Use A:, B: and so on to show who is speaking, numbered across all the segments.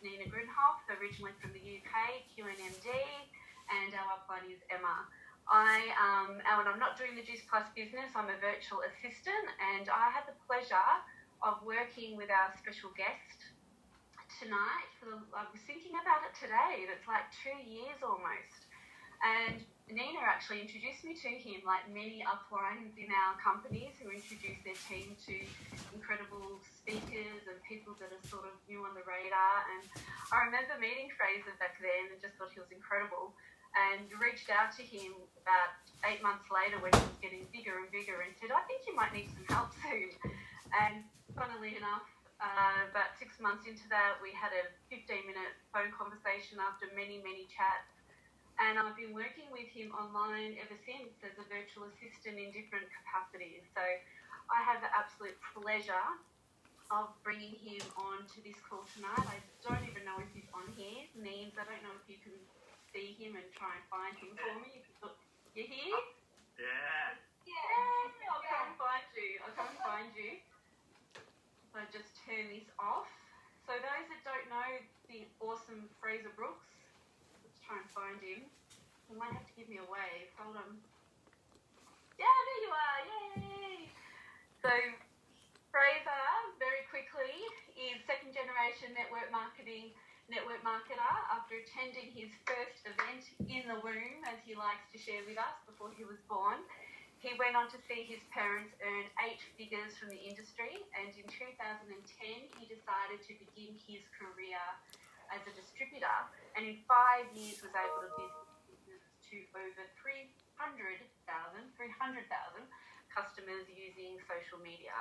A: Nina Grunhoff, originally from the UK, QNMD, and our upline is Emma. When I'm not doing the Juice Plus business, I'm a virtual assistant, and I had the pleasure of working with our special guest tonight. I was thinking about it today. It's like 2 years almost. And Nina actually introduced me to him, like many uplines in our companies who introduce their team to incredible speakers and people that are sort of new on the radar. And I remember meeting Frazer back then and just thought he was incredible. And reached out to him about 8 months later when he was getting bigger and bigger and said, I think you might need some help soon. And funnily enough, about 6 months into that, we had a 15-minute phone conversation after many, many chats. And I've been working with him online ever since as a virtual assistant in different capacities. So I have the absolute pleasure of bringing him on to this call tonight. I don't even know if he's on here. Neems, I don't know if you can see him and try and find him for me. You're here?
B: Yeah.
A: Yeah. I'll come and find you. So I just turn this off. So those that don't know the awesome Frazer Brookes, let's try and find him. You might have to give me a wave. Hold on. Yeah, there you are. Yay! So Frazer, very quickly, is second generation network marketer after attending his first event in the womb, as he likes to share with us, before he was born. He went on to see his parents earn 8 figures from the industry, and in 2010 he decided to begin his career as a distributor, and in 5 years was able to build business to over 300,000 customers using social media.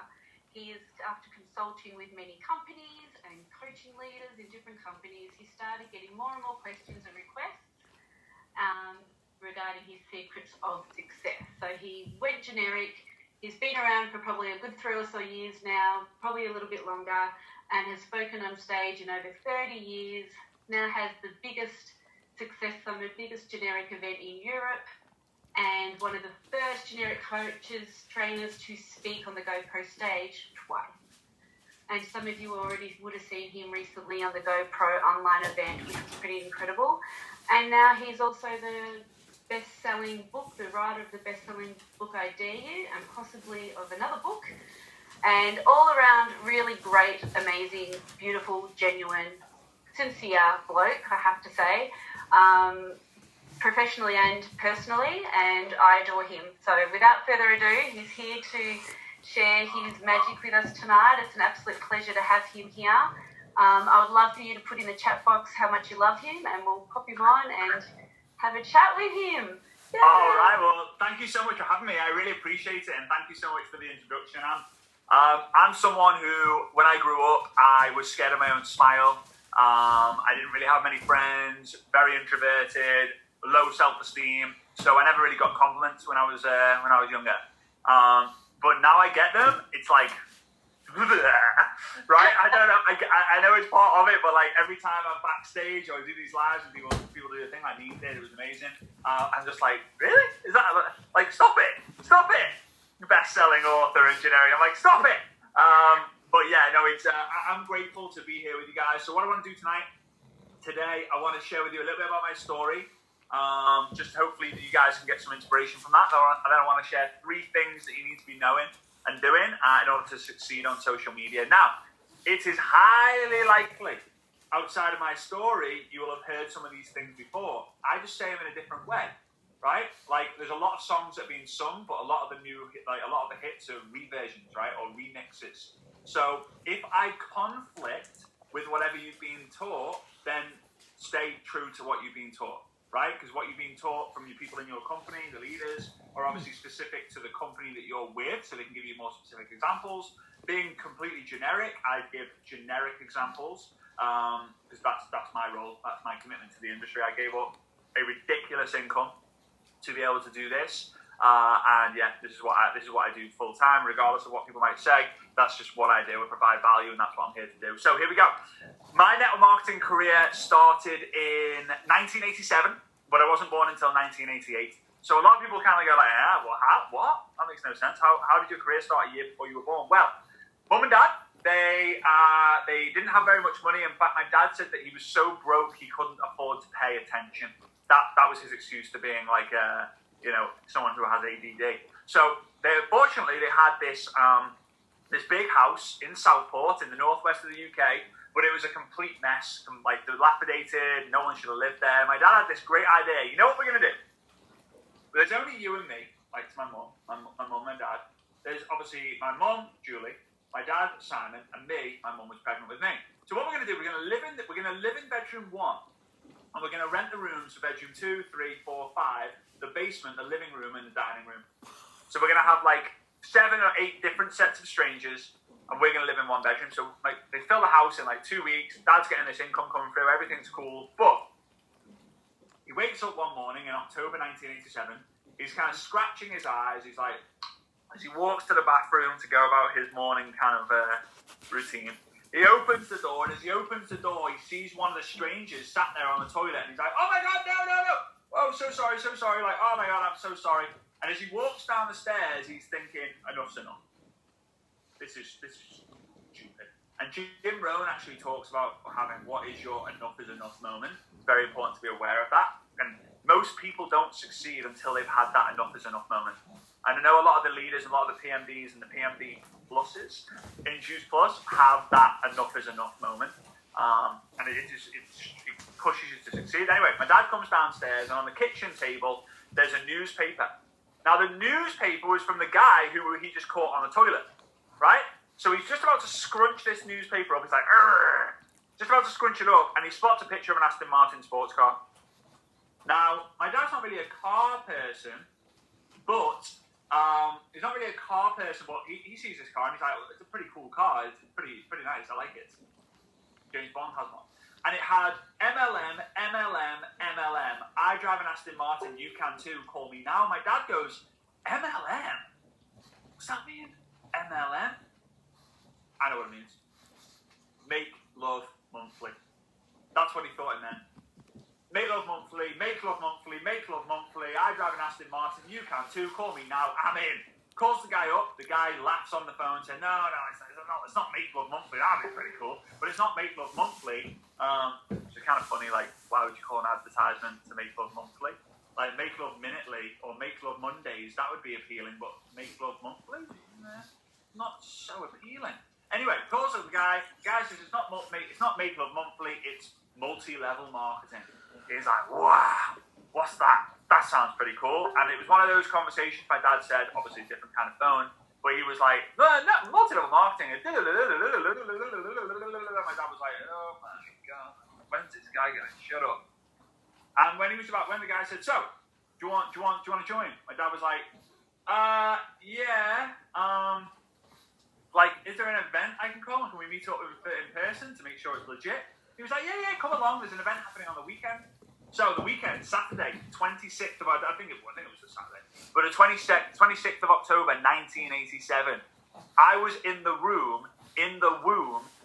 A: He is, after consulting with many companies and coaching leaders in different companies, he started getting more and more questions and requests regarding his secrets of success. So he went generic. He's been around for probably a good 3 or so years now, probably a little bit longer, and has spoken on stage in over 30 years, now has the biggest success summit, biggest generic event in Europe, and one of the first generic coaches, trainers to speak on the GoPro stage twice. And some of you already would have seen him recently on the GoPro online event, which was pretty incredible. And now he's also the best-selling book, the writer of the best-selling book, I Dare You, and possibly of another book. And all around, really great, amazing, beautiful, genuine, sincere bloke, I have to say. Professionally and personally, and I adore him. So without further ado, he's here to share his magic with us tonight. It's an absolute pleasure to have him here. I would love for you to put in the chat box how much you love him, and we'll pop him on and have a chat with him. Yay!
B: All right, well, thank you so much for having me. I really appreciate it, and thank you so much for the introduction. I'm someone who, when I grew up, I was scared of my own smile. I didn't really have many friends, very introverted, low self-esteem, so I never really got compliments when I was younger. But now I get them. It's like, right? I don't know. I know it's part of it, but like every time I'm backstage or I do these lives and people do the thing like Dean did, it was amazing. I'm just like, really? Is that like, stop it? Best-selling author and generic. I'm like, stop it. But yeah, no, it's. I'm grateful to be here with you guys. So what I want to do today, I want to share with you a little bit about my story. Just hopefully that you guys can get some inspiration from that. And then I want to share 3 things that you need to be knowing and doing in order to succeed on social media. Now, it is highly likely, outside of my story, you will have heard some of these things before. I just say them in a different way, right? Like, there's a lot of songs that are being sung, but a lot of the hits are reversions, right, or remixes. So if I conflict with whatever you've been taught, then stay true to what you've been taught. Right? Because what you've been taught from your people in your company, the leaders, are obviously specific to the company that you're with, so they can give you more specific examples. Being completely generic, I give generic examples, because that's my role, that's my commitment to the industry. I gave up a ridiculous income to be able to do this, and yeah, this is what I do full time, regardless of what people might say. That's just what I do. I provide value, and that's what I'm here to do. So here we go. My network marketing career started in 1987, but I wasn't born until 1988. So a lot of people kind of go like, what? That makes no sense. How did your career start a year before you were born? Well, mum and dad, they he didn't have very much money. In fact, my dad said that he was so broke he couldn't afford to pay attention. That was his excuse to being like, someone who has ADD. So fortunately they had this big house in Southport in the northwest of the UK, but it was a complete mess, like dilapidated. No one should have lived there. My dad had this great idea. You know what we're gonna do? There's only you and me. Like, it's my mum and dad. There's obviously my mum, Julie, my dad, Simon, and me. My mum was pregnant with me. So what we're going to do, we're going to live in bedroom 1, and we're going to rent the rooms for bedroom 2, 3, 4, 5, the basement, the living room, and the dining room. So we're going to have like 7 or 8 different sets of strangers, and we're going to live in one bedroom. So like they fill the house in like 2 weeks. Dad's getting this income coming through. Everything's cool, but he wakes up one morning in October 1987. He's kind of scratching his eyes. He's like, as he walks to the bathroom to go about his morning kind of routine, he opens the door, and as he opens the door, he sees one of the strangers sat there on the toilet, and he's like, oh my God, no. Oh, so sorry. Like, oh my God, I'm so sorry. And as he walks down the stairs, he's thinking, enough's enough. This is stupid. And Jim Rohn actually talks about having what is your enough is enough moment. It's very important to be aware of that. And most people don't succeed until they've had that enough is enough moment. And I know a lot of the leaders, a lot of the PMDs and the PMD pluses in Juice Plus have that enough is enough moment. And it pushes you to succeed. Anyway, my dad comes downstairs, and on the kitchen table, there's a newspaper. Now, the newspaper was from the guy who he just caught on the toilet, right? So he's just about to scrunch this newspaper up. He's like, "Arr!" Just about to scrunch it up, and he spots a picture of an Aston Martin sports car. Now, my dad's not really a car person, but he's not really a car person, but he sees this car and he's like, well, it's a pretty cool car. It's pretty nice. I like it. James Bond has one. And it had MLM. I drive an Aston Martin. You can too. Call me now. My dad goes, MLM? What's that mean? MLM? I know what it means. Make Love Monthly. That's what he thought it meant. Make love monthly. I drive an Aston Martin. You can too. Call me now. I'm in. Calls the guy up. The guy laughs on the phone, saying, "No, it's not Make Love Monthly. That'd be pretty cool, but it's not Make Love Monthly." Which is kind of funny. Like, why would you call an advertisement to Make Love Monthly? Like Make Love Minutely or Make Love Mondays, that would be appealing, but Make Love Monthly, not so appealing. Anyway, calls up the guy. The guy says it's not Make Love Monthly. It's multi-level marketing. He's like, wow, what's that? That sounds pretty cool. And it was one of those conversations my dad said, obviously a different kind of phone, where he was like, no, multi-level marketing. My dad was like, oh my God, when's this guy going? Shut up. And when the guy said, so, do you want to join? My dad was like, yeah. Like, is there an event I can come? Can we meet up in person to make sure it's legit? He was like, yeah, come along. There's an event happening on the weekend. So the weekend, Saturday, 26th of I think it was a Saturday, but the 26th of October, 1987, I was in the womb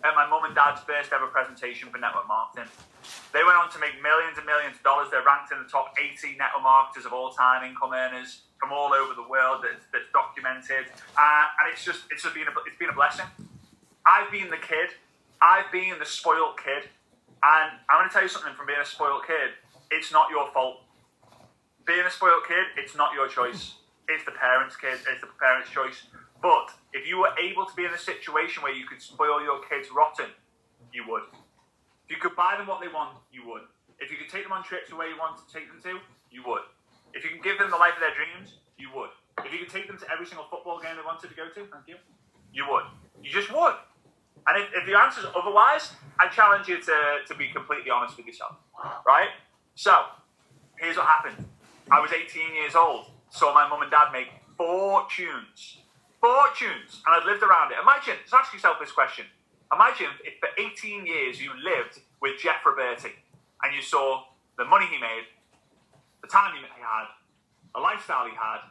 B: at my mum and dad's first ever presentation for network marketing. They went on to make millions and millions of dollars. They're ranked in the top 80 network marketers of all time, income earners from all over the world. That's documented, and it's been a blessing. I've been the kid. I've been the spoiled kid. And I'm going to tell you something, from being a spoiled kid, it's not your fault. Being a spoiled kid, it's not your choice. It's the parents' choice. But if you were able to be in a situation where you could spoil your kids rotten, you would. If you could buy them what they want, you would. If you could take them on trips where you want to take them to, you would. If you can give them the life of their dreams, you would. If you could take them to every single football game they wanted to go to, you would. You just would. And if the answer is otherwise, I challenge you to be completely honest with yourself, right? So, here's what happened. I was 18 years old, saw my mum and dad make fortunes, and I'd lived around it. Imagine, let's ask yourself this question. Imagine if for 18 years you lived with Jeff Roberti, and you saw the money he made, the time he had, the lifestyle he had,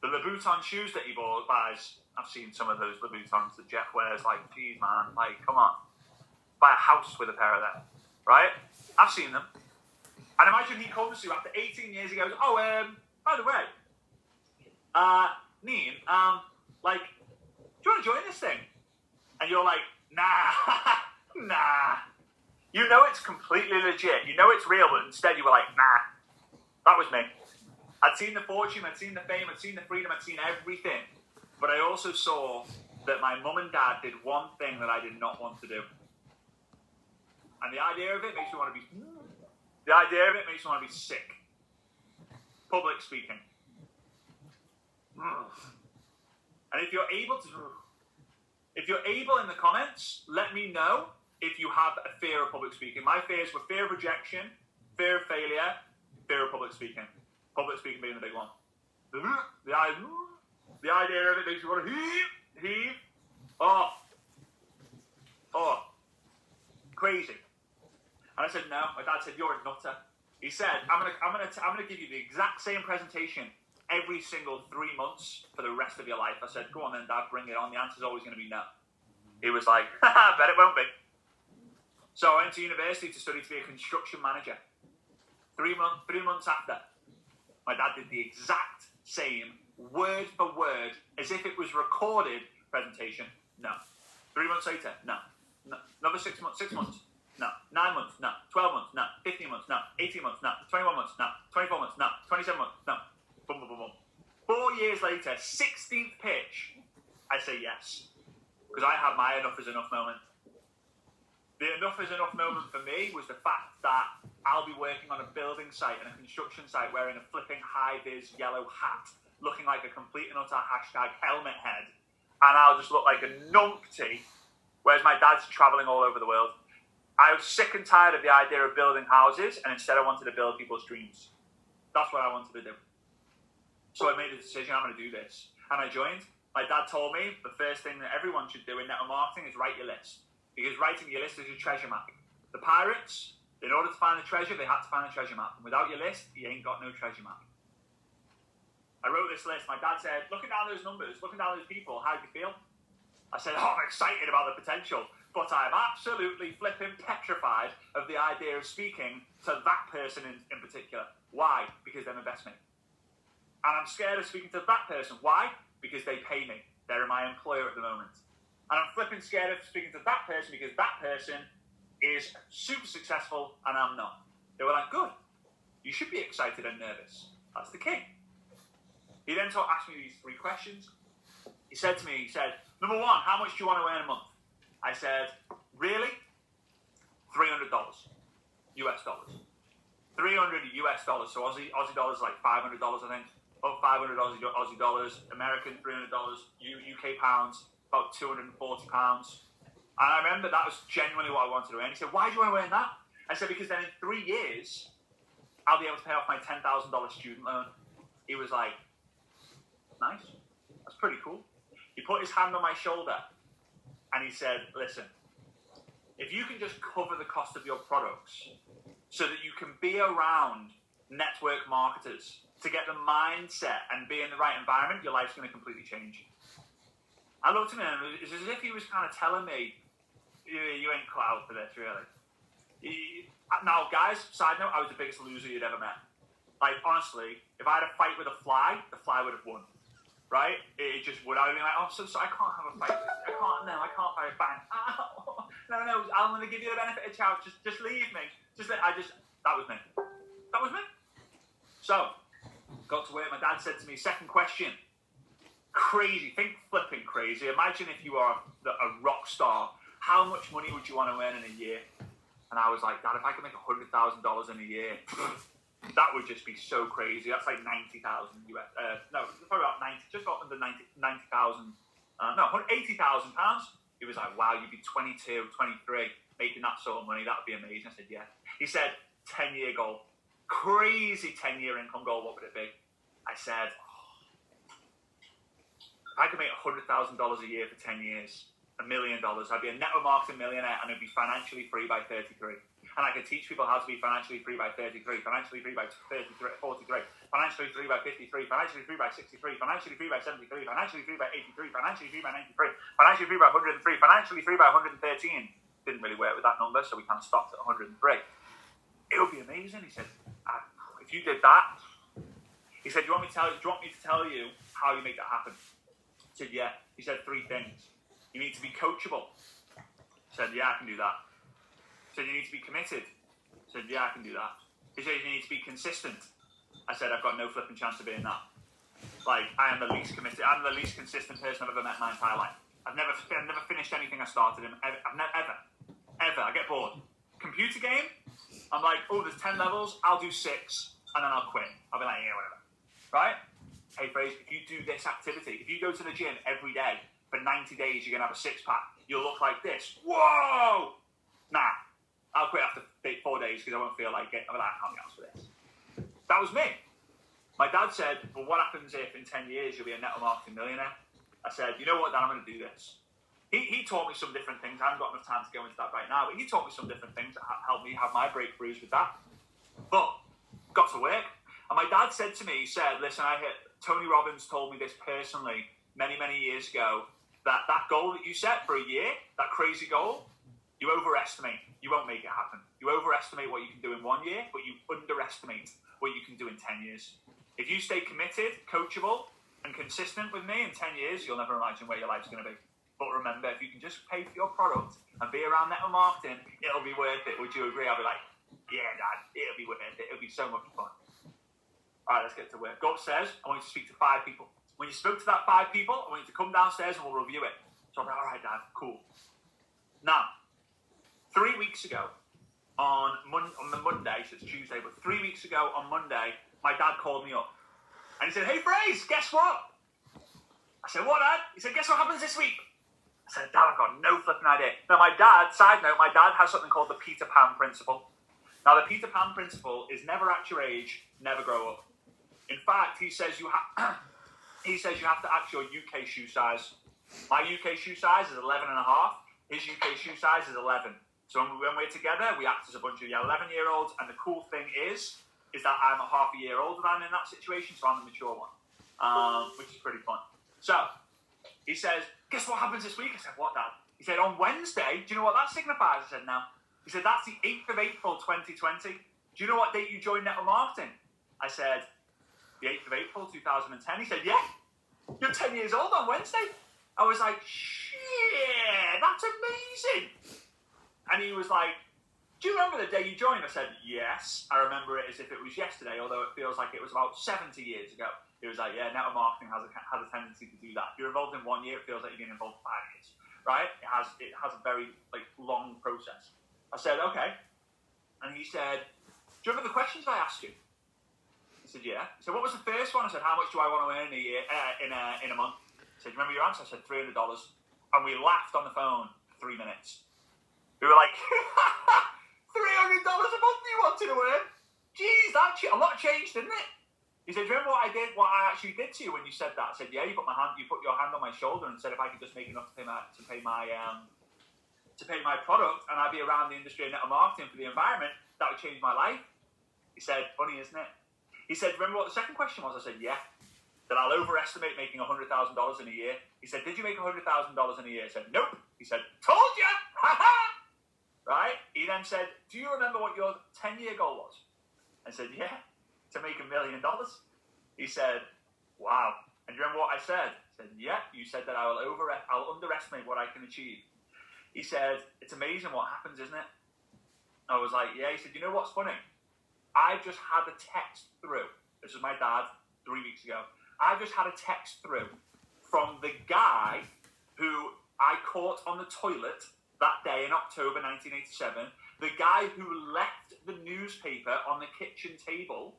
B: the Louboutin shoes that he buys. I've seen some of those Louboutins that Jeff wears, like, geez, man, like, come on. Buy a house with a pair of them, right? I've seen them. And imagine he comes to you after 18 years, he goes, oh, by the way, Neen, like, do you want to join this thing? And you're like, nah, Nah. You know it's completely legit. You know it's real, but instead you were like, nah. That was me. I'd seen the fortune, I'd seen the fame, I'd seen the freedom, I'd seen everything. But I also saw that my mum and dad did one thing that I did not want to do. And the idea of it makes me want to be... The idea of it makes me want to be sick. Public speaking. And if you're able in the comments, let me know if you have a fear of public speaking. My fears were fear of rejection, fear of failure, fear of public speaking. Public speaking being the big one. The idea of it makes you want to heave. Oh, crazy. And I said no. My dad said, "You're a nutter." He said, "I'm gonna give you the exact same presentation every single 3 months for the rest of your life." I said, "Go on then, Dad, bring it on. The answer's always going to be no." He was like, "I bet it won't be." So I went to university to study to be a construction manager. 3 months after, my dad did the exact same, word for word, as if it was recorded presentation. No. 3 months later, no. Another 6 months, no. 9 months, no. 12 months, no. 15 months, no. 18 months, no. 21 months, no. 24 months, no. 27 months, no. Boom, boom, boom, boom. 4 years later, 16th pitch, I say yes. Because I had my enough is enough moment. The enough is enough moment for me was the fact that I'll be working on a building site and a construction site wearing a flipping high-vis yellow hat, looking like a complete and utter #helmet head, and I'll just look like a numpty, whereas my dad's travelling all over the world. I was sick and tired of the idea of building houses, and instead I wanted to build people's dreams. That's what I wanted to do. So I made a decision, I'm going to do this. And I joined. My dad told me the first thing that everyone should do in network marketing is write your list. Because writing your list is your treasure map. The pirates, in order to find the treasure, they had to find a treasure map. And without your list, you ain't got no treasure map. I wrote this list. My dad said, looking down those numbers, looking down those people, how do you feel? I said, I'm excited about the potential. But I'm absolutely flipping petrified of the idea of speaking to that person in particular. Why? Because they're my best mate. And I'm scared of speaking to that person. Why? Because they pay me. They're my employer at the moment. And I'm flipping scared of speaking to that person because that person is super successful and I'm not. They were like, good. You should be excited and nervous. That's the key. He then asked me these 3 questions. He said to me, number 1, how much do you want to earn a month? I said, really? $300 US dollars. $300 US dollars. So Aussie dollars like $500, I think. Oh, $500 Aussie dollars. American $300. UK pounds, about £240. And I remember that was genuinely what I wanted to earn. He said, why do you want to earn that? I said, because then in 3 years, I'll be able to pay off my $10,000 student loan. He was like, nice. That's pretty cool. He put his hand on my shoulder and he said, listen, if you can just cover the cost of your products so that you can be around network marketers to get the mindset and be in the right environment, your life's going to completely change. I looked at him and it was as if he was kind of telling me, you ain't cut out for this, really. Now, guys, side note, I was the biggest loser you'd ever met. Like, honestly, if I had a fight with the fly would have won. Right? It just would. I would be like, oh, so I can't have a fight. I can't fight. Bang. Ow. No, I'm going to give you the benefit of the doubt. Just leave me. That was me. That was me. So, got to where my dad said to me, second question. Crazy. Think flipping crazy. Imagine if you are a rock star. How much money would you want to earn in a year? And I was like, Dad, if I could make $100,000 in a year, that would just be so crazy. That's like 90,000 US. No, probably about 90, just about under 90,000. No, 80,000 pounds. He was like, wow, you'd be 22, 23, making that sort of money. That would be amazing. I said, yeah. He said, 10-year goal. Crazy 10-year income goal. What would it be? I said, if I could make $100,000 a year for 10 years, $1 million, I'd be a network marketing millionaire and I'd be financially free by 33. And I could teach people how to be financially free by 33, financially free by 43, financially free by 53, financially free by 63, financially free by 73, financially free by 83, financially free by 93, financially free by 103, financially free by 113. Didn't really work with that number, so we kind of stopped at 103. It would be amazing, he said. If you did that, he said, do you want me to tell you how you make that happen? I said, yeah. He said 3 things. You need to be coachable. I said, yeah, I can do that. He said, you need to be committed. I said, yeah, I can do that. He said, you need to be consistent. I said, I've got no flipping chance of being that. Like, I am the least committed, I'm the least consistent person I've ever met in my entire life. I've never finished anything I started in, ever. I get bored. Computer game, I'm like, oh, there's 10 levels, I'll do 6, and then I'll quit. I'll be like, yeah, whatever. Right? Hey, Frazer, if you do this activity, if you go to the gym every day for 90 days, you're going to have a 6-pack. You'll look like this. Whoa! Nah. I'll quit after 4 days because I won't feel like it. I'm like, I can't be asked for this. That was me. My dad said, well, what happens if in 10 years you'll be a network marketing millionaire? I said, you know what, Dad, I'm going to do this. He taught me some different things. I haven't got enough time to go into that right now, but he taught me some different things that helped me have my breakthroughs with that. But got to work. And my dad said to me, he said, listen, Tony Robbins told me this personally many, many years ago, that goal that you set for a year, that crazy goal, you overestimate. You won't make it happen. You overestimate what you can do in 1 year, but you underestimate what you can do in 10 years. If you stay committed, coachable, and consistent with me in 10 years, you'll never imagine where your life's going to be. But remember, if you can just pay for your product and be around network marketing, it'll be worth it. Would you agree? I'll be like, yeah, Dad, it'll be worth it. It'll be so much fun. All right, let's get to work. Go upstairs. I want you to speak to 5 people. When you spoke to that 5 people, I want you to come downstairs and we'll review it. So I'm like, all right, Dad, cool. Now, 3 weeks ago, on the Monday, so it's Tuesday, but 3 weeks ago on Monday, my dad called me up. And he said, hey, Fraze, guess what? I said, what, Dad? He said, guess what happens this week? I said, Dad, I've got no flipping idea. Now, my dad, side note, my dad has something called the Peter Pan principle. Now, the Peter Pan principle is never act your age, never grow up. In fact, he says you have to act your UK shoe size. My UK shoe size is 11 and a half. His UK shoe size is 11. So when we're together, we act as a bunch of 11-year-olds. And the cool thing is that I'm a half a year older than in that situation, so I'm the mature one, which is pretty fun. So he says, guess what happens this week? I said, what, Dad? He said, on Wednesday, do you know what that signifies? I said, no. He said, that's the 8th of April, 2020. Do you know what date you joined network marketing? I said, the 8th of April, 2010. He said, yeah, you're 10 years old on Wednesday. I was like, shit, that's amazing. And he was like, do you remember the day you joined? I said, yes. I remember it as if it was yesterday, although it feels like it was about 70 years ago. He was like, yeah, network marketing has a tendency to do that. If you're involved in 1 year, it feels like you've been involved for 5 years, right? It has a very long process. I said, okay. And he said, do you remember the questions I asked you? He said, yeah. He said, what was the first one? I said, how much do I want to earn in a year, in a month? He said, do you remember your answer? I said, $300. And we laughed on the phone for 3 minutes. We were like, $300 a month you wanted to earn? Jeez, a lot changed, didn't it? He said, do you remember what I actually did to you when you said that? I said, yeah, you put your hand on my shoulder and said if I could just make enough to pay my product and I'd be around the industry of network marketing for the environment, that would change my life. He said, funny, isn't it? He said, remember what the second question was? I said, yeah. That I'll overestimate making $100,000 in a year. He said, did you make $100,000 in a year? I said, nope. He said, told you! Ha ha! Right? He then said, do you remember what your 10-year goal was? I said, yeah, to make $1 million. He said, wow. And do you remember what I said? I said, yeah, you said that I'll underestimate what I can achieve. He said, it's amazing what happens, isn't it? I was like, yeah. He said, you know what's funny? I just had a text through. This was my dad 3 weeks ago. I just had a text through from the guy who I caught on the toilet that day in October 1987, the guy who left the newspaper on the kitchen table,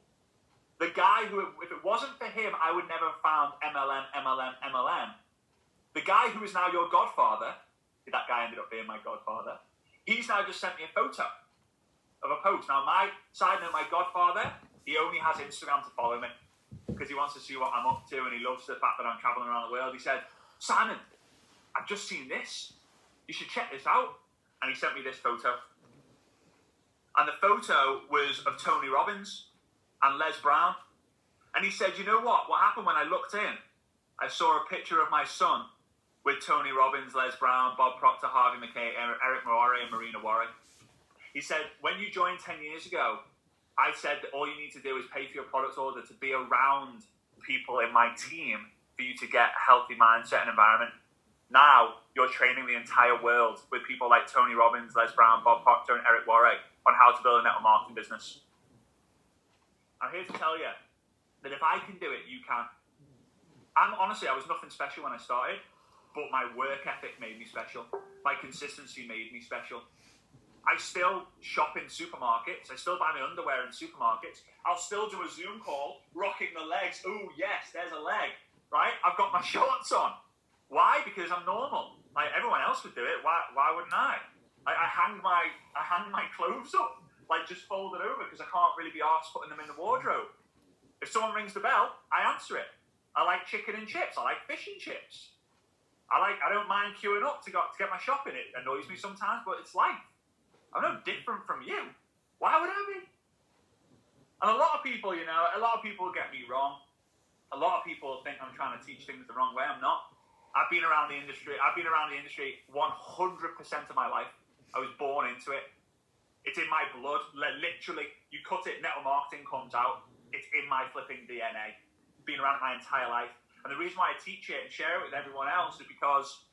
B: the guy who, if it wasn't for him, I would never have found MLM. The guy who is now your godfather, that guy ended up being my godfather, he's now just sent me a photo of a post. Now, my side note, my godfather, he only has Instagram to follow me because he wants to see what I'm up to and he loves the fact that I'm traveling around the world. He said, Simon, I've just seen this. You should check this out. And he sent me this photo. And the photo was of Tony Robbins and Les Brown. And he said, you know what? What happened when I looked in? I saw a picture of my son with Tony Robbins, Les Brown, Bob Proctor, Harvey McKay, Eric Moore, and Marina Warren. He said, when you joined 10 years ago, I said that all you need to do is pay for your product order to be around people in my team for you to get a healthy mindset and environment. Now you're training the entire world with people like Tony Robbins, Les Brown, Bob Proctor, and Eric Warwick on how to build a network marketing business. I'm here to tell you that if I can do it, you can. Honestly, I was nothing special when I started, but my work ethic made me special. My consistency made me special. I still shop in supermarkets. I still buy my underwear in supermarkets. I'll still do a Zoom call, rocking the legs. Ooh, yes, there's a leg, right? I've got my shorts on. Why? Because I'm normal. Like everyone else would do it. Why wouldn't I? I hang my clothes up, like just folded over, because I can't really be arsed putting them in the wardrobe. If someone rings the bell, I answer it. I like chicken and chips. I like fish and chips. I don't mind queuing up to get my shopping. It annoys me sometimes, but it's life. I'm no different from you. Why would I be? And a lot of people get me wrong. A lot of people think I'm trying to teach things the wrong way. I'm not. I've been around the industry 100% of my life. I was born into it. It's in my blood. Literally, you cut it, network marketing comes out. It's in my flipping DNA. Been around it my entire life. And the reason why I teach it and share it with everyone else is because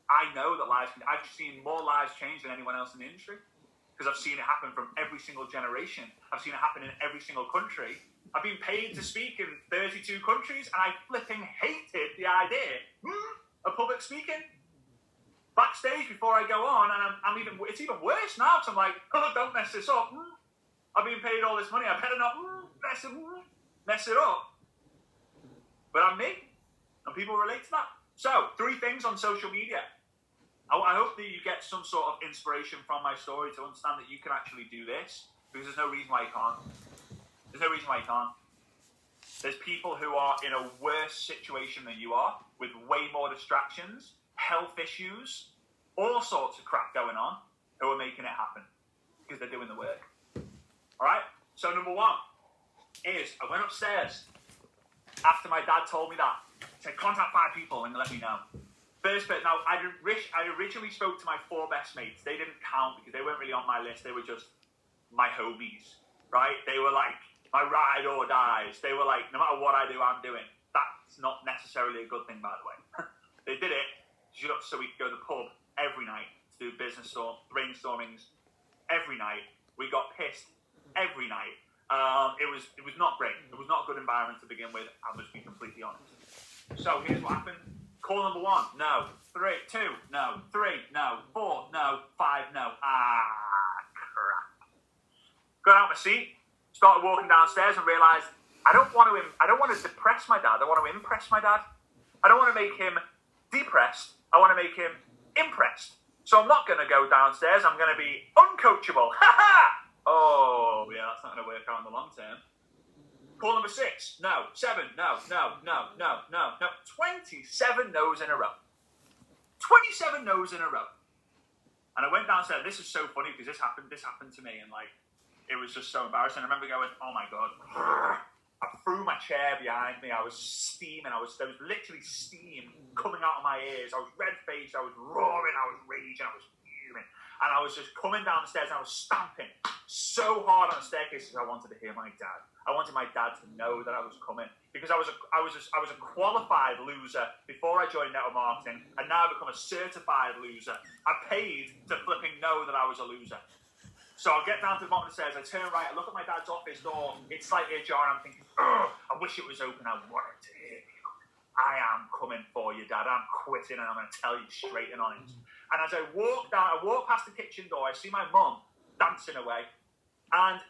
B: I know that I've seen more lives change than anyone else in the industry, because I've seen it happen from every single generation. I've seen it happen in every single country. I've been paid to speak in 32 countries, and I flipping hated the idea of public speaking. Backstage before I go on, and it's even worse now, because I'm like, oh, don't mess this up. I've been paid all this money. I better not mess it up. But I'm me, and people relate to that. So, 3 things on social media. I hope that you get some sort of inspiration from my story to understand that you can actually do this, because there's no reason why you can't. There's no reason why you can't. There's people who are in a worse situation than you are, with way more distractions, health issues, all sorts of crap going on, who are making it happen, because they're doing the work. All right? So, number 1 is, I went upstairs after my dad told me that. He said, contact 5 people and let me know. First bit, now, I originally spoke to my 4 best mates. They didn't count because they weren't really on my list. They were just my homies, right? They were like my ride or dies. They were like, no matter what I do, I'm doing. That's not necessarily a good thing, by the way. They did it just so we could go to the pub every night to do business brainstormings every night. We got pissed every night. It was not great. It was not a good environment to begin with. I'll just be completely honest. So here's what happened. Call number 1, no. 2, no. 3, no. 4, no. 5, no. Crap. Got out of my seat, started walking downstairs, and realised I don't want to depress my dad. I want to impress my dad. I don't want to make him depressed. I want to make him impressed. So I'm not going to go downstairs. I'm going to be uncoachable. Ha ha! Oh, yeah, that's not going to work out in the long term. Call number 6, no. 7, no. 27 no's in a row. 27 no's in a row. And I went downstairs. This is so funny because this happened to me, and like, it was just so embarrassing. I remember going, oh my God. I threw my chair behind me. I was steaming. There was literally steam coming out of my ears. I was red-faced. I was roaring. I was raging. I was fuming. And I was just coming down the stairs, and I was stamping so hard on the staircase because I wanted to hear my dad. I wanted my dad to know that I was coming, because I was a qualified loser before I joined network marketing, and now I've become a certified loser. I paid to flipping know that I was a loser. So I get down to the bottom of the stairs, I turn right, I look at my dad's office door, it's slightly ajar, and I'm thinking, I wish it was open, I wanted to hear you. I am coming for you, Dad, I'm quitting, and I'm going to tell you straight and honest. And as I walk past the kitchen door, I see my mum dancing away, and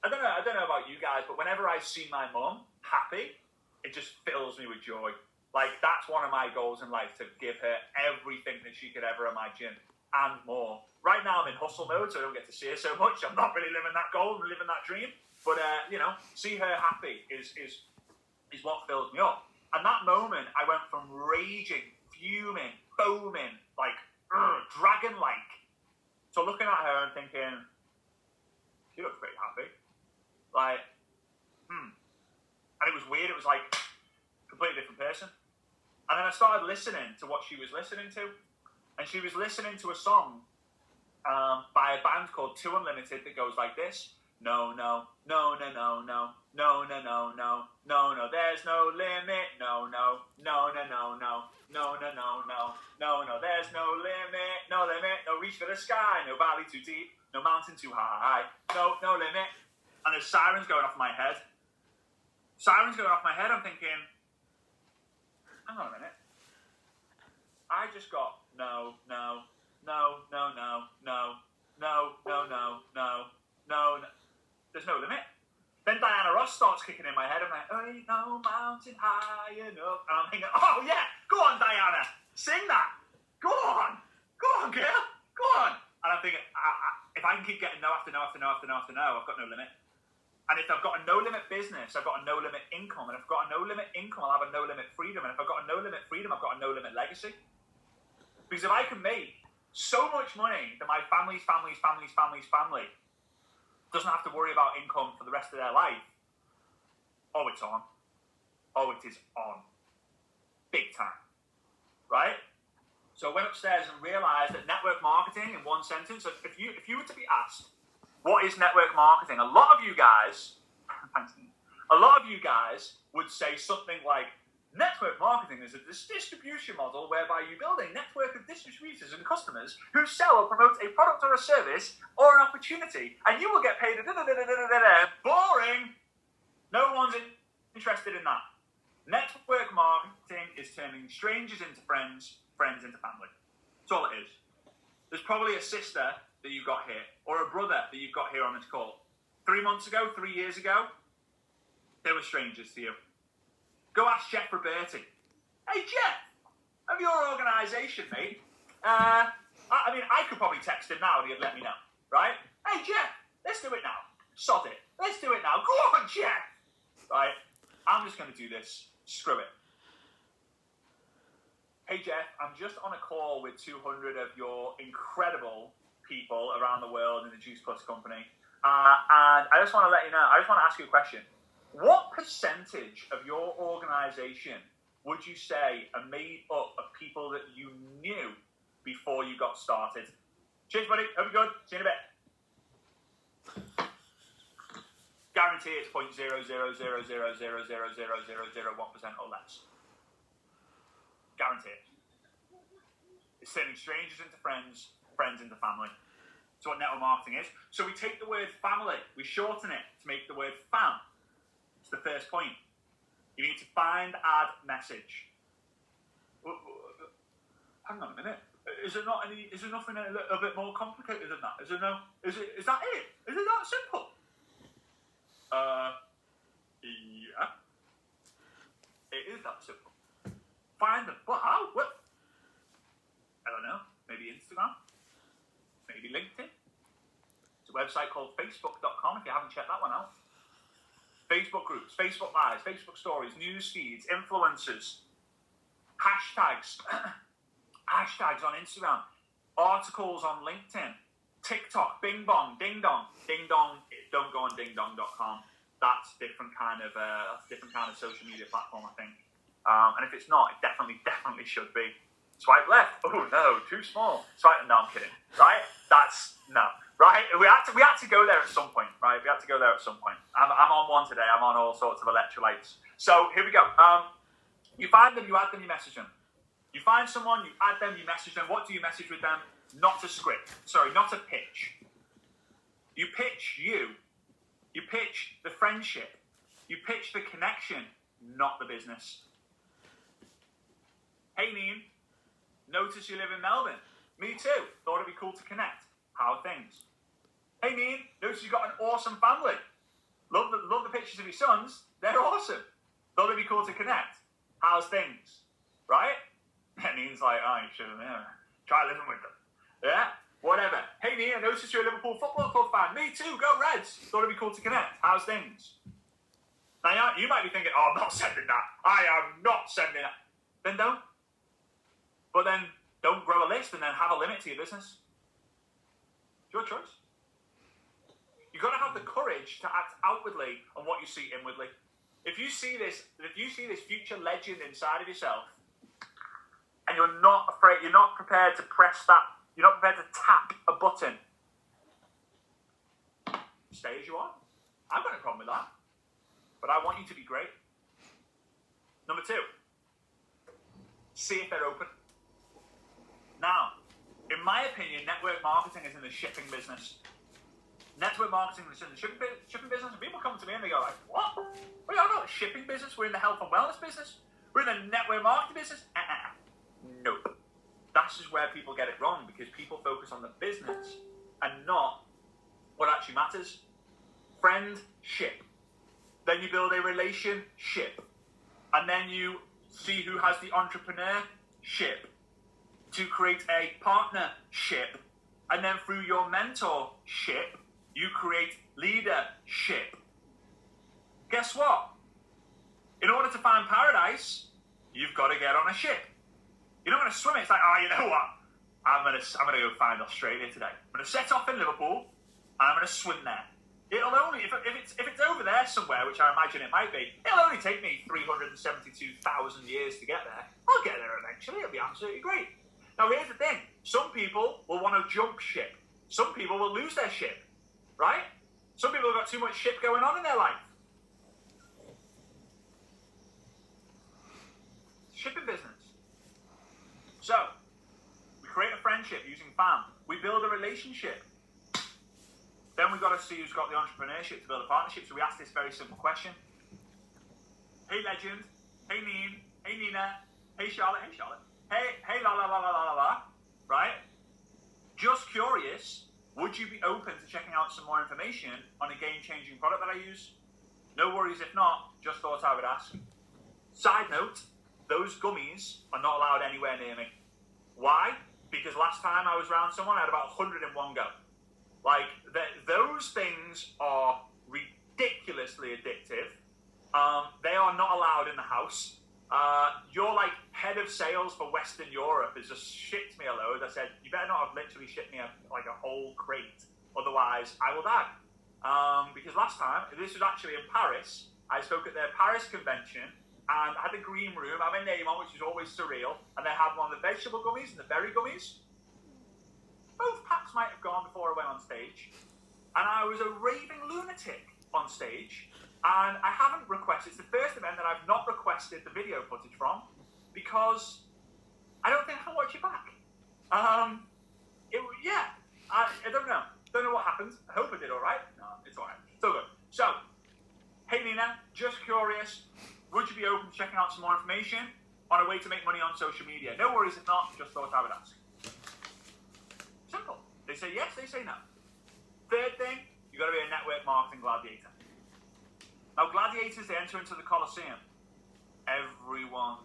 B: I don't know about you guys, but whenever I see my mum happy, it just fills me with joy. Like, that's one of my goals in life, to give her everything that she could ever imagine and more. Right now I'm in hustle mode, so I don't get to see her so much. I'm not really living that goal, I'm living that dream. But, see her happy is what fills me up. And that moment, I went from raging, fuming, foaming, like, dragon-like, to looking at her and thinking, she looks pretty happy. Like, And it was weird. It was like a completely different person. And then I started listening to what she was listening to. And she was listening to a song by a band called Too Unlimited that goes like this. No, no, no, no, no, no, no, no, no, no, no, no, there's no limit. No, no, no, no, no, no, no, no, no, no, no, no, there's no limit. No limit, no reach for the sky, no valley too deep, no mountain too high, no, no limit. And there's sirens going off my head. Sirens going off my head, I'm thinking, hang on a minute. I just got no, no, no, no, no, no, no, no, no, no, no, no. There's no limit. Then Diana Ross starts kicking in my head. I'm like, oh, ain't no mountain high enough. And I'm thinking, oh, yeah, go on, Diana. Sing that. Go on, girl. Go on. And I'm thinking, if I can keep getting no after no after no after no after no, I've got no limit. And if I've got a no-limit business, I've got a no-limit income. And if I've got a no-limit income, I'll have a no-limit freedom. And if I've got a no-limit freedom, I've got a no-limit legacy. Because if I can make so much money that my family doesn't have to worry about income for the rest of their life, oh, it's on. Oh, it is on. Big time. Right? So I went upstairs and realised that network marketing, in one sentence, if you were to be asked, what is network marketing? A lot of you guys would say something like, network marketing is a distribution model whereby you build a network of distributors and customers who sell or promote a product or a service or an opportunity, and you will get paid. Boring. No one's interested in that. Network marketing is turning strangers into friends, friends into family. That's all it is. There's probably a sister that you've got here, or a brother that you've got here on this call. 3 months ago, 3 years ago, they were strangers to you. Go ask Jeff Roberti. Hey, Jeff, of your organisation, mate. I mean, I could probably text him now and he'd let me know, right? Hey, Jeff, let's do it now. Sod it. Let's do it now. Go on, Jeff. Right? I'm just going to do this. Screw it. Hey, Jeff, I'm just on a call with 200 of your incredible people around the world in the Juice Plus company. And I just want to let you know, I just want to ask you a question. What percentage of your organisation would you say are made up of people that you knew before you got started? Cheers, buddy. Hope you're good. See you in a bit. Guarantee it's 0.00000000001% or less. Guarantee it. It's turning strangers into friends, friends into family. That's what network marketing is. So we take the word family, we shorten it to make the word fam. It's the first point. You need to find, add, message. Hang on a minute. Is there nothing a little bit more complicated than that? Is that it? Is it that simple? Yeah. It is that simple. Find the how? What? I don't know. Maybe Instagram. Maybe LinkedIn. It's a website called Facebook.com if you haven't checked that one out. Facebook groups, Facebook Lives, Facebook Stories, news feeds, influencers, hashtags, hashtags on Instagram, articles on LinkedIn, TikTok, Bing Bong, Ding Dong. Ding Dong, don't go on dingdong.com. That's different kind of social media platform, I think. And if it's not, it definitely should be. Swipe left. Oh no, too small. Swipe. No, I'm kidding. Right? No. Right? We had to go there at some point. Right? We had to go there at some point. I'm on one today. I'm on all sorts of electrolytes. So here we go. You find them, you add them, you message them. You find someone, you add them, you message them. What do you message with them? Not a script. Sorry, not a pitch. You pitch you. You pitch the friendship. You pitch the connection, not the business. Hey, Neen. Notice you live in Melbourne. Me too. Thought it'd be cool to connect. How are things? Hey, Neen. Notice you've got an awesome family. Love the pictures of your sons. They're awesome. Thought it'd be cool to connect. How's things? Right? And Neen's like, oh, you should have try living with them. Yeah? Whatever. Hey, Neen, I noticed you're a Liverpool Football Club fan. Me too. Go Reds. Thought it'd be cool to connect. How's things? Now, you might be thinking, oh, I'm not sending that. I am not sending that. Then don't. But then don't grow a list and then have a limit to your business. It's your choice. You've got to have the courage to act outwardly on what you see inwardly. If you see this future legend inside of yourself, and you're not afraid, you're not prepared to press that, you're not prepared to tap a button, stay as you are. I've got no problem with that. But I want you to be great. Number 2, see if they're open. Now, in my opinion, network marketing is in the shipping business. Network marketing is in the shipping business, and people come to me and they go like, what? We're not a shipping business, we're in the health and wellness business. We're in the network marketing business. Nope. That's just where people get it wrong, because people focus on the business and not what actually matters. Friendship. Then you build a relationship. And then you see who has the entrepreneurship to create a partnership. And then through your mentorship, you create leadership. Guess what? In order to find paradise, you've got to get on a ship. You're not going to swim it. It's like, you know what? I'm gonna go find Australia today. I'm going to set off in Liverpool, and I'm going to swim there. It'll only, if it's over there somewhere, which I imagine it might be, it'll only take me 372,000 years to get there. I'll get there eventually. It'll be absolutely great. Now, here's the thing. Some people will want to jump ship. Some people will lose their ship, right? Some people have got too much ship going on in their life. Shipping business. So, we create a friendship using FAM. We build a relationship. Then we've got to see who's got the entrepreneurship to build a partnership. So we ask this very simple question. Hey, Legend. Hey, Neen. Hey, Nina. Hey, Charlotte. Hey, Charlotte. Hey, la, la, la, la, la, la, la. Right? Just curious, would you be open to checking out some more information on a game-changing product that I use? No worries if not. Just thought I would ask. Side note, those gummies are not allowed anywhere near me. Why? Because last time I was around someone, I had about 100 in one go. Like, those things are ridiculously addictive. They are not allowed in the house. Your, head of sales for Western Europe has just shipped me a load. I said, you better not have literally shipped me a whole crate. Otherwise, I will die. Because last time, this was actually in Paris. I spoke at their Paris convention, and I had the green room. I had my name on, which is always surreal. And they had one of the vegetable gummies and the berry gummies. Both packs might have gone before I went on stage. And I was a raving lunatic on stage. And I haven't requested, it's the first event that I've not requested the video footage from, because I don't think I'll watch it back. I don't know. Don't know what happened. I hope I did all right. No, it's all right. Still good. So, hey Nina, just curious, would you be open to checking out some more information on a way to make money on social media? No worries if not, just thought I would ask. Simple. They say yes, they say no. Third thing, you've got to be a network marketing gladiator. Now, gladiators, they enter into the Colosseum. Oh,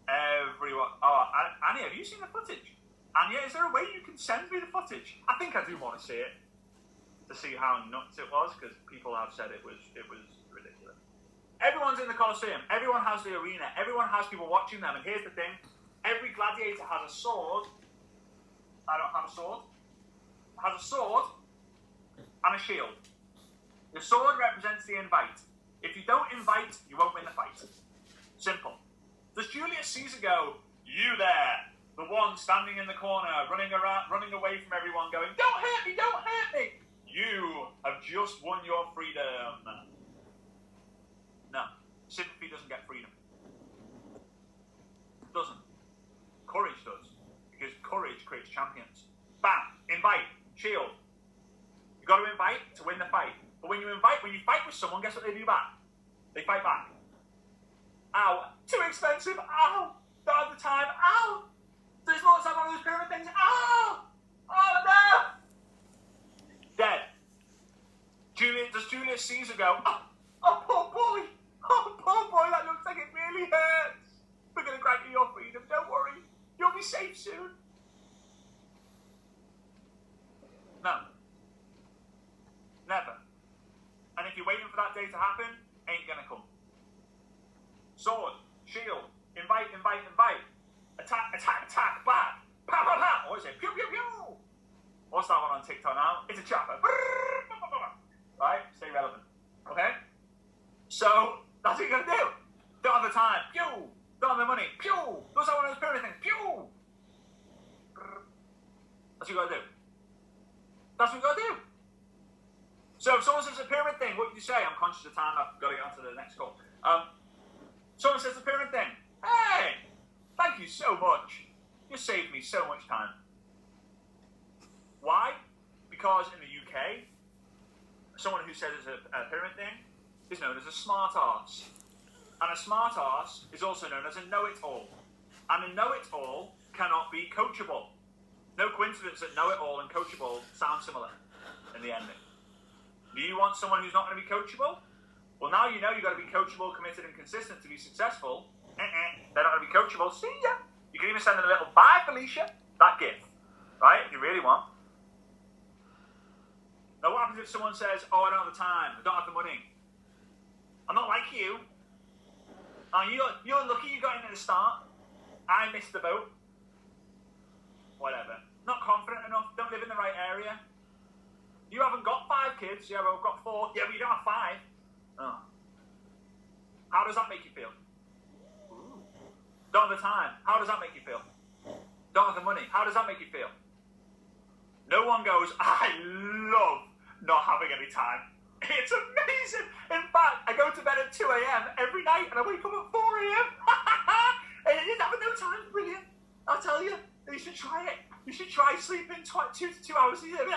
B: Annie, have you seen the footage? Anya, is there a way you can send me the footage? I think I do want to see it, to see how nuts it was, because people have said it was ridiculous. Everyone's in the Colosseum. Everyone has the arena. Everyone has people watching them. And here's the thing. Every gladiator has a sword. I don't have a sword. Has a sword and a shield. The sword represents the invite. If you don't invite, you won't win the fight. Simple. Does Julius Caesar go, you there, the one standing in the corner, running away from everyone, going, don't hurt me, don't hurt me. You have just won your freedom. No. Sympathy doesn't get freedom. It doesn't. Courage does. Because courage creates champions. Bam. Invite. Shield. You've got to invite to win the fight. But when you fight with someone, guess what they do back? They fight back. Ow. Too expensive. Ow. Don't have the time. Ow. There's lots of one of those pyramid things. Ow. Oh, no. Dead. Does Julius Caesar go, oh, poor boy. Oh, poor boy, that looks like it really hurts. We're going to grant you your freedom. Don't worry. You'll be safe soon. No. Never. And if you're waiting for that day to happen, ain't going to come. Sword, shield, invite. Attack, back. Pow, pow, pow. Or is it pew, pew, pew? What's that one on TikTok now? It's a chopper. Right? Stay relevant. Okay? So, that's what you're going to do. Don't have the time. Pew. Don't have the money. Pew. Don't have one of those pyramid things. Pew. That's what you got to do. That's what you got to do. you say? I'm conscious of time. I've got to get on to the next call. Someone says the pyramid thing. Hey, thank you so much. You saved me so much time. Why? Because in the UK, someone who says it's a pyramid thing is known as a smart arse. And a smart arse is also known as a know-it-all. And a know-it-all cannot be coachable. No coincidence that know-it-all and coachable sound similar in the ending. Do you want someone who's not going to be coachable? Well, now you know you've got to be coachable, committed, and consistent to be successful. They're not going to be coachable. See ya. You can even send them a little bye, Felicia. That gift, right? If you really want. Now, what happens if someone says, "Oh, I don't have the time. I don't have the money. I'm not like you. Oh, you're lucky you got in at the start. I missed the boat." Whatever. Not confident enough. Don't live in the right area. You haven't got 5 kids. Yeah, well, I've got 4. Yeah, but you don't have 5. Oh. How does that make you feel? Ooh. Don't have the time. How does that make you feel? Don't have the money. How does that make you feel? No one goes, "I love not having any time. It's amazing. In fact, I go to bed at 2 a.m. every night and I wake up at 4 a.m. And having no time is brilliant. I'll tell you. You should try it. You should try sleeping 2 to 2 hours a year. It's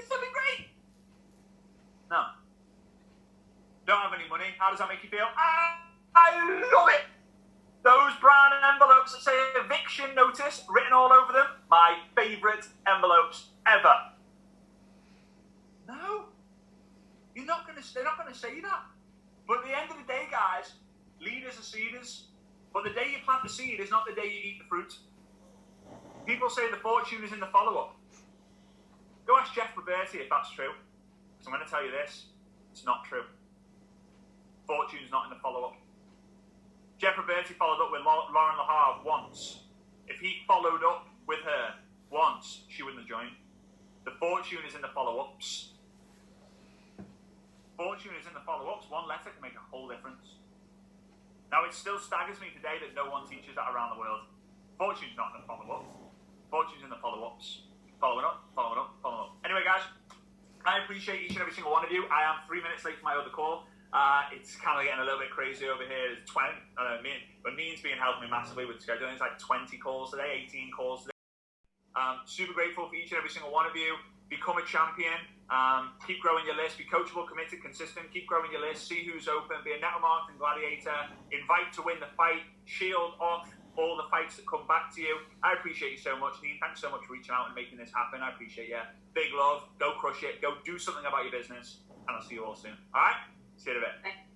B: something great. No. Don't have any money. How does that make you feel? I love it. Those brown envelopes that say eviction notice written all over them, my favourite envelopes ever. No. They're not going to say that. But at the end of the day, guys, leaders are seeders. But the day you plant the seed is not the day you eat the fruit. People say the fortune is in the follow-up. Go ask Jeff Roberti if that's true. Because I'm going to tell you this. It's not true. Fortune's not in the follow-up. Jeff Roberti followed up with Lauren LaHarve once. If he followed up with her once, she wouldn't have joined. The fortune is in the follow-ups. Fortune is in the follow-ups. One letter can make a whole difference. Now, it still staggers me today that no one teaches that around the world. Fortune's not in the follow-up. Fortune's in the follow-ups. Following up, following up, following up. Anyway, guys, I appreciate each and every single one of you. I am 3 minutes late for my other call. It's kind of getting a little bit crazy over here. There's 20. Mean's been helping me massively with scheduling. It's like 20 calls today, 18 calls today. Super grateful for each and every single one of you. Become a champion. Keep growing your list. Be coachable, committed, consistent. Keep growing your list. See who's open. Be a network marketing gladiator. Invite to win the fight. Shield off all the fights that come back to you. I appreciate you so much, Neen. Thanks so much for reaching out and making this happen. I appreciate you. Big love. Go crush it. Go do something about your business. And I'll see you all soon. All right? See you in a bit.